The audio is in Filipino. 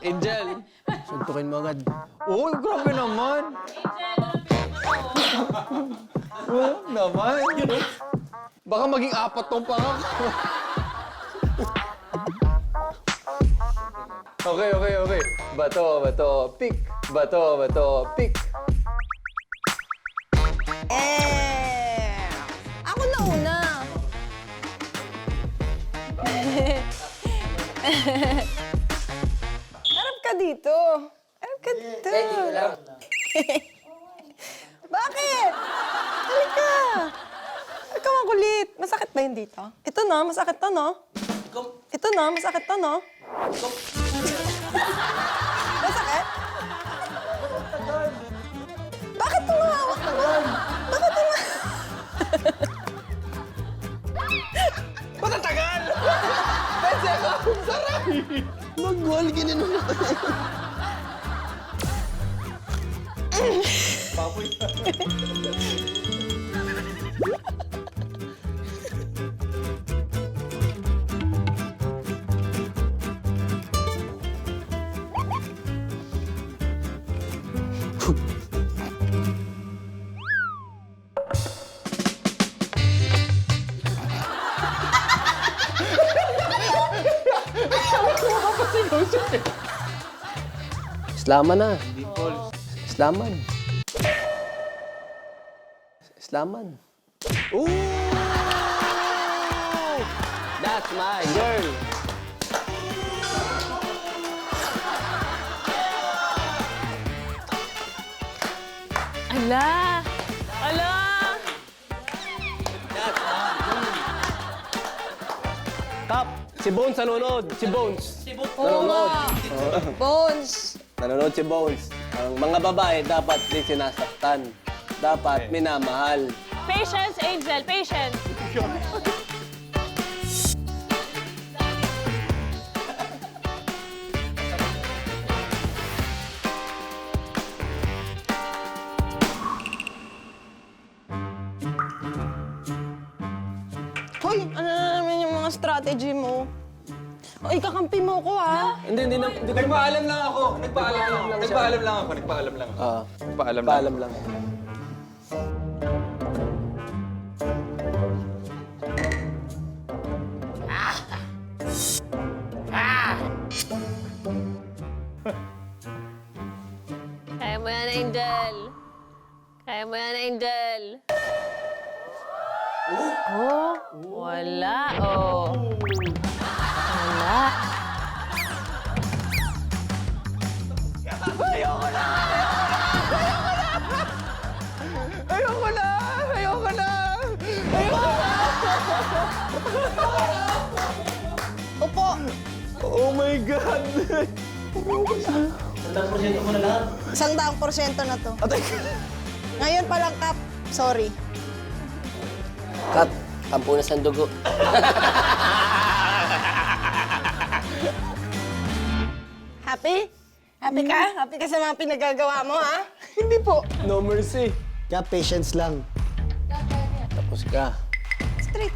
Angel. Suntukin mo agad. Uy, grabe naman. Naman. Baka maging apat tong pangak. Okay. Bato, pick. Bato, pick. Ako na una. Harap ka dito. Bakit? Halika. Ikaw ang kulit. Masakit ba yun dito? Ito na, masakit to, no? Ito na, masakit to, no? Masakit? Bakit tumawak ka? Bakit tumawak? Patatagal! Pwede ako! Sarap! Magwal, ginanong ako. Papoy. Islaman na. Islaman. Islaman. Ooh! That's my girl. Ala! Ala! Kap, si Bones nanonood. Si Bones. Oo nga. Bones. Nanonood si Bones. Ang mga babae dapat di sinasaktan. Dapat minamahal. Patience, Angel, patience. Hoy, ano na naman yung mga strategy mo? O, ikakampi mo ko, ha? Hindi na. Nagpaalam lang ako. Nagpaalam lang ako. Nagpaalam lang ako. Paalam lang. Kaya mo yan, Angel. Kaya mo yan, Angel. Oh, wala, oh. Wala. Ayoko na. Upo. Oh my God. 100% na to. Ngayon pa lang, Kap. Sorry. Kap, kampunas ng dugo. Happy? Happy ka? Happy ka sa mga pinagagawa mo, ha? Hindi po. No mercy. Kaya patience lang. Tapos ka. Straight.